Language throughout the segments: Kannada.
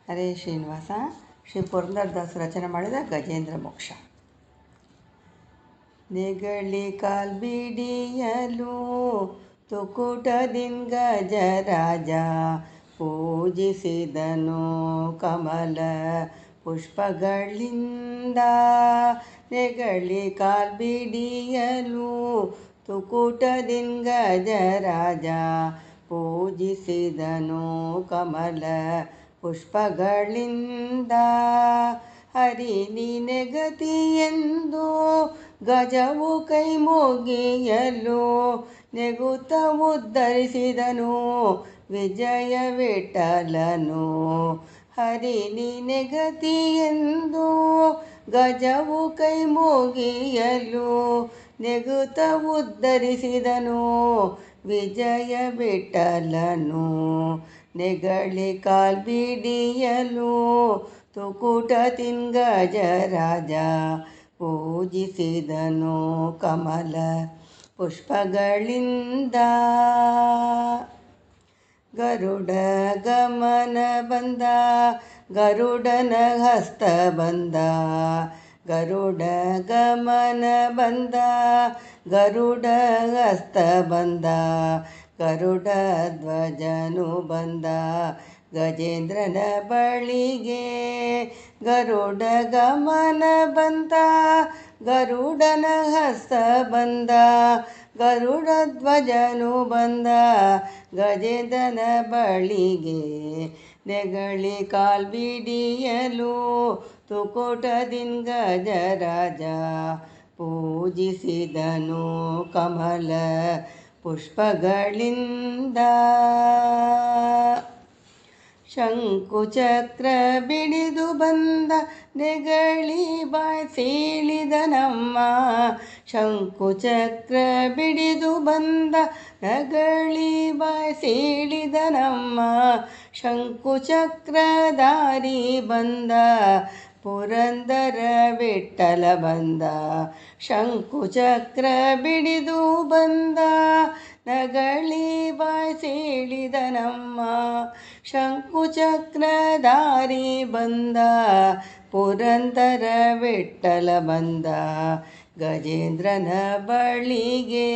ಹರೇ ಶ್ರೀನಿವಾಸ. ಶ್ರೀ ಪುರಂದರದಾಸ ರಚನೆ ಮಾಡಿದ ಗಜೇಂದ್ರ ಮೋಕ್ಷ. ನೆಗಳಿ ಕಾಲ್ಬಿಡಿಯಲು ತುಕುಟದಿನ್ ಗಜರಾಜ ಪೂಜಿಸಿದನು ಕಮಲ ಪುಷ್ಪಗಳಿಂದ. ನೆಗಳಿ ಕಾಲ್ಬಿಡಿಯಲು ತುಕುಟದಿನ್ ಗಜರಾಜ ಪೂಜಿಸಿದನು ಕಮಲ ಪುಷ್ಪಗಳಿಂದ. ಹರಿ ನೀನೆ ಗತಿಯೆಂದು ಗಜವು ಕೈ ಮುಗಿಯಲು ನೆಗುತ್ತ ಉದ್ಧರಿಸಿದನು ವಿಜಯ ವಿಠಲನು. ಹರಿ ನೀನೆ ಗತಿಯೆಂದು ಗಜವು ಕೈ ಮುಗಿಯಲು ನೆಗುತ್ತ ಉದ್ಧರಿಸಿದನು ವಿಜಯ ವಿಠಲನು. ನೆಗಳಿ ಕಾಲ್ಬಿಡಿಯಲು ತುಕುಟದಿನ್ ಗಜರಾಜ ಪೂಜಿಸಿದನು ಕಮಲ ಪುಷ್ಪಗಳಿಂದ. ಗರುಡ ಗಮನ ಬಂದ ಗರುಡನ ಹಸ್ತ ಬಂದ. ಗರುಡ ಗಮನ ಬಂದ ಗರುಡ ಹಸ್ತ ಬಂದ. ಗರುಡ ಧ್ವಜನು ಬಂದ ಗಜೇಂದ್ರನ ಬಳಿಗೆ. ಗರುಡ ಗಮನ ಬಂದ ಗರುಡನ ಹಸ್ತ ಬಂದ. ಗರುಡ ಧ್ವಜನು ಬಂದ ಗಜೇಂದ್ರನ ಬಳಿಗೆ. ನೆಗಳಿ ಕಾಲ್ಬಿಡಿಯಲು ತುಕುಟದಿನ್ ಗಜರಾಜ ಪೂಜಿಸಿದನು ಕಮಲ ಪುಷ್ಪಗಳಿಂದ. ಶಂಕುಚಕ್ರ ಬಿಡಿದು ಬಂದ ನೆಗಳಿ ಬಾಯ್ ಸೀಳಿದನಮ್ಮ. ಶಂಕುಚಕ್ರ ಬಿಡಿದು ಬಂದ ನೆಗಳಿ ಬಾಯ್ ಸೀಳಿದನಮ್ಮ. ಶಂಕುಚಕ್ರಧಾರಿ ಬಂದ ಪುರಂದರ ವಿಠಲ ಬಂದ. ಶಂಕುಚಕ್ರ ಬಿಡಿದು ಬಂದ ನಗಳಿ ಬಾಯ್ ಸೀಳಿದನಮ್ಮ. ಶಂಕುಚಕ್ರಧಾರಿ ಬಂದ ಪುರಂದರ ವಿಠಲ ಬಂದ ಗಜೇಂದ್ರನ ಬಳಿಗೆ.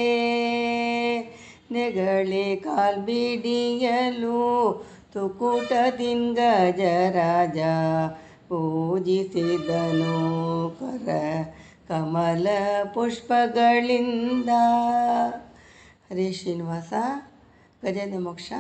ನೆಗಳಿ ಕಾಲ್ಬಿಡಿಯಲು ತುಕುಟದಿನ್ ಗಜರಾಜ ಪೂಜಿಸಿದನು ಕರ ಕಮಲ ಪುಷ್ಪಗಳಿಂದ. ಹರೇ ಶ್ರೀನಿವಾಸ. ಗಜೇಂದ್ರ ಮೋಕ್ಷ.